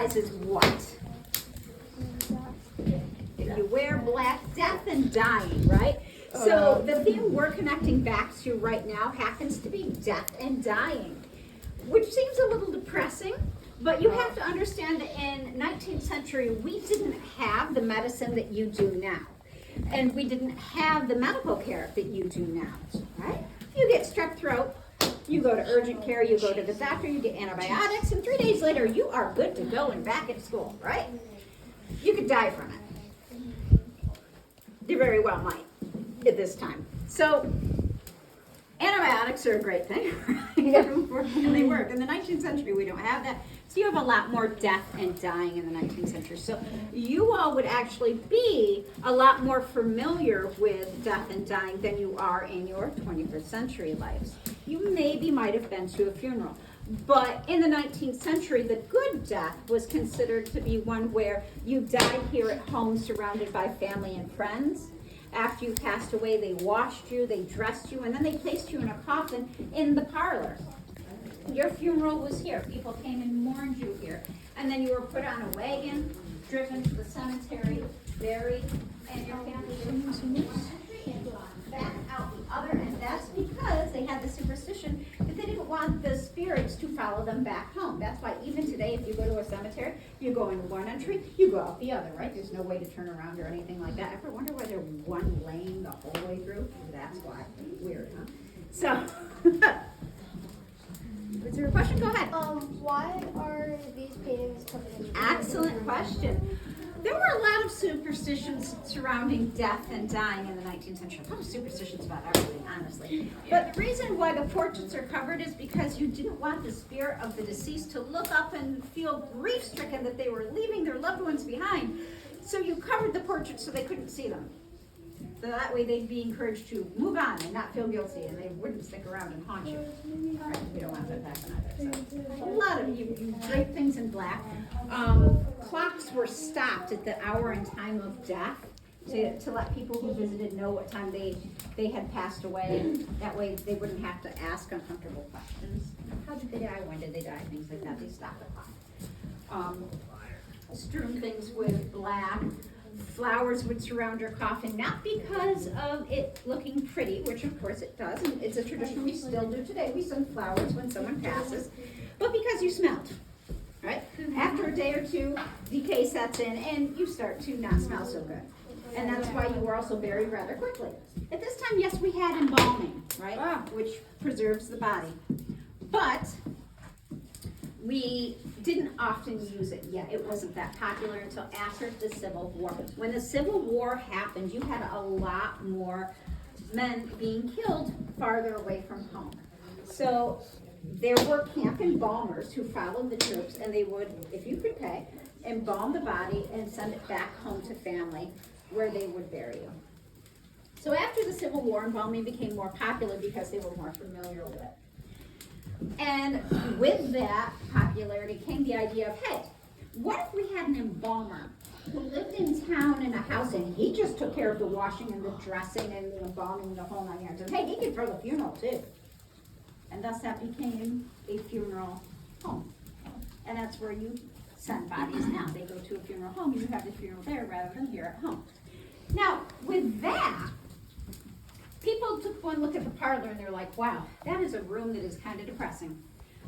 Is what? If you wear black, death and dying, right? So the theme we're connecting back to right now happens to be death and dying, which seems a little depressing, but you have to understand that in 19th century, we didn't have the medicine that you do now. And we didn't have the medical care that you do now, right? You get strep throat, you go to urgent care, you go to the doctor, you get antibiotics, and 3 days later, you are good to go and back at school, right? You could die from it. You very well might at this time. So, antibiotics are a great thing, right? And they work. In the 19th century, we don't have that. So you have a lot more death and dying in the 19th century. So you all would actually be a lot more familiar with death and dying than you are in your 21st century lives. You maybe might have been to a funeral. But in the 19th century, the good death was considered to be one where you died here at home surrounded by family and friends. After you passed away, they washed you, they dressed you, and then they placed you in a coffin in the parlor. Your funeral was here. People came and mourned you here. And then you were put on a wagon, driven to the cemetery, buried, and your family was back out the other end. That's because they had the superstition that they didn't want the spirits to follow them back home. That's why even today, if you go to a cemetery, you go in one entry, you go out the other, right? There's no way to turn around or anything like that. Ever wonder why there's one lane the whole way through? That's why. Weird, huh? So, is there a question? Go ahead. Why are these paintings covered in Excellent question. There were a lot of superstitions surrounding death and dying in the 19th century. A lot of superstitions about everything, honestly. But the reason why the portraits are covered is because you didn't want the spirit of the deceased to look up and feel grief-stricken that they were leaving their loved ones behind. So you covered the portraits so they couldn't see them. So that way they'd be encouraged to move on and not feel guilty, and they wouldn't stick around and haunt you. Right? We don't want that to happen either. So a lot of you drape things in black. Clocks were stopped at the hour and time of death to let people who visited know what time they had passed away. That way they wouldn't have to ask uncomfortable questions. How did they die? When did they die? Things like that. They stopped the clock. Strewn things with black. Flowers would surround your coffin, not because of it looking pretty, which of course it does, and it's a tradition we still do today. We send flowers when someone passes, but because you smelled, right? After a day or two, decay sets in, and you start to not smell so good. And that's why you were also buried rather quickly. At this time, yes, we had embalming, right? Which preserves the body. But we didn't often use it yet. It wasn't that popular until after the Civil War. When the Civil War happened, you had a lot more men being killed farther away from home. So there were camp embalmers who followed the troops, and they would, if you could pay, embalm the body and send it back home to family where they would bury you. So after the Civil War, embalming became more popular because they were more familiar with it. And with that popularity came the idea of, hey, what if we had an embalmer who lived in town in a house and he just took care of the washing and the dressing and the embalming, the whole 9 yards. And hey, he could throw the funeral too. And thus that became a funeral home. And that's where you send bodies now. They go to a funeral home, you have the funeral there rather than here at home. Now, with that, people took one look at the parlor and they're like, wow, that is a room that is kind of depressing.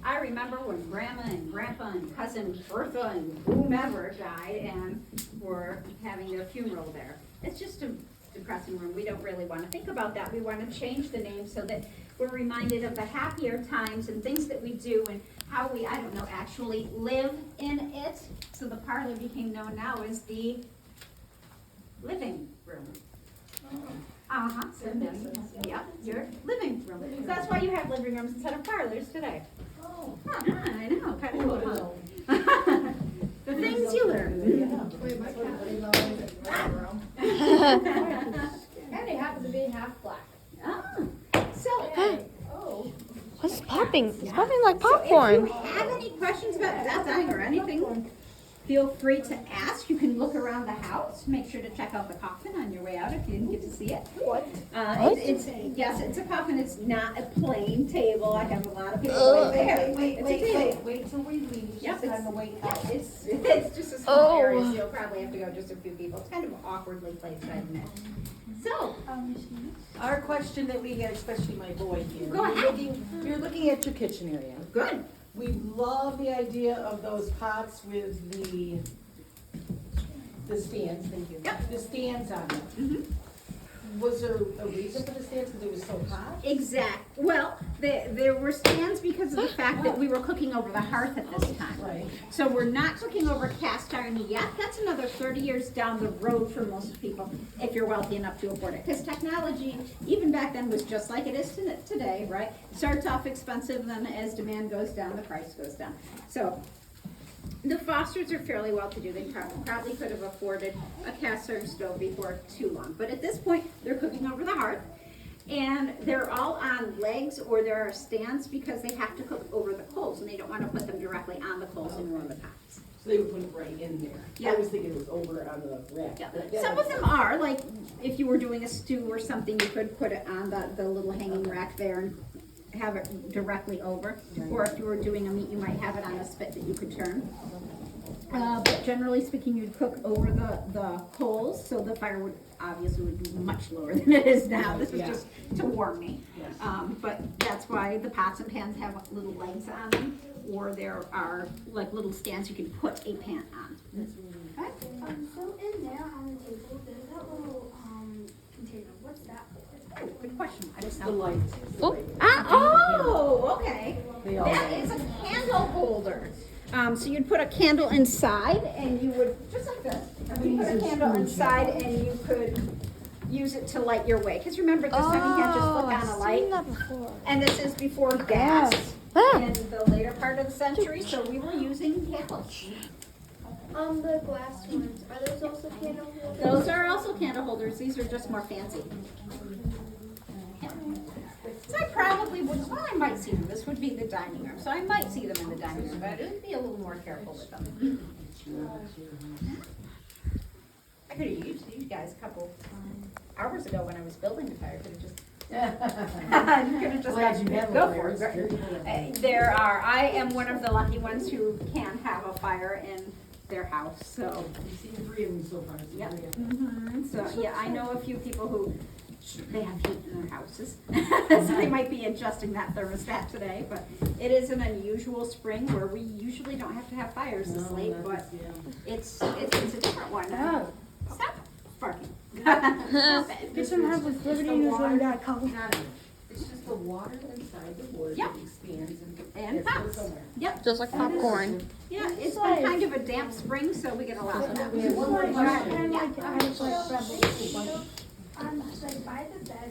I remember when Grandma and Grandpa and Cousin Bertha and whomever died and were having their funeral there. It's just a depressing room. We don't really want to think about that. We want to change the name so that we're reminded of the happier times and things that we do and how we, I don't know, actually live in it. So the parlor became known now as the living room. So yep, your living room. So that's why you have living rooms instead of parlors today. Oh, I know, kind of cool. The things you learn. And they happen to be half black. What's popping? It's popping like popcorn. If you have any questions about death, dying, or anything, feel free to ask. You can look around the house. Make sure to check out the coffin on your way out if you didn't get to see it. What? Yes, it's a coffin. It's not a plain table. I have a lot of people there. It's a table. Wait till we leave, it's Yep, just on the way Yeah, out. it's just a small area, so you'll probably have to go just a few people. It's kind of awkwardly placed, I admit. So, Our question that we had, especially my boy here. Go ahead. You're looking at your kitchen area. good. We love the idea of those pots with the stands, thank you. Yep. The stands on them. Mhm. Was there a reason for the stands, because it was so hot? Well, there were stands because of the fact that we were cooking over the hearth at this time. Right. So we're not cooking over cast iron yet. That's another 30 years down the road for most people, if you're wealthy enough to afford it. Because technology, even back then, was just like it is today, right? Starts off expensive, then as demand goes down, the price goes down. So the Fosters are fairly well-to-do. They probably could have afforded a cast iron stove before too long. But at this point, they're cooking over the hearth. And they're all on legs or there are stands because they have to cook over the coals and they don't want to put them directly on the coals and ruin the pots. So they would put it right in there. Yeah. I was thinking it was over on the rack. Yeah. Some of them are, like if you were doing a stew or something, you could put it on the little hanging rack there and have it directly over. Or if you were doing a meat, you might have it on a spit that you could turn. But generally speaking, you'd cook over the coals, so the fire would obviously would be much lower than it is now. This is Yeah. just to warm me. Yes. But that's why the pots and pans have little legs on them, or there are like little stands you can put a pan on. Okay? So in there on the table, there's that little container. What's that for? Oh, good question. I just The know. light. Oh, okay. They all That light. is a candle holder. So you'd put a candle inside and you would, just like this, you put a candle inside and you could use it to light your way. Because remember, this time you can't just flick on a light. And this is before gas in the later part of the century, so we were using candles. The glass ones, are those also candle holders? Those are also candle holders. These are just more fancy. So I probably would, well, I might see them. This would be the dining room. So I might see them in the dining room, but it would be a little more careful with them. I could have used these guys a couple hours ago when I was building the fire. Could have just, could have just Glad you have go one for there. it. It's very There are, I am one of the lucky ones who can have a fire in their house, so. You've seen 3 of them so far. So Yeah. there you go. So, yeah, I know a few people who, they have heat in their houses. So they might be adjusting that thermostat today, but it is an unusual spring where we usually don't have to have fires this No, late, that's- but yeah. it's a different one. Stop barking. This one has with libertynewsroom.com. It's just the water inside the wood Yep. that expands And it goes pops. somewhere. Yep, Just like popcorn. yeah, it's been kind of a damp spring, so we get a lot of that. We have one more question. And like, I was like, by the bed,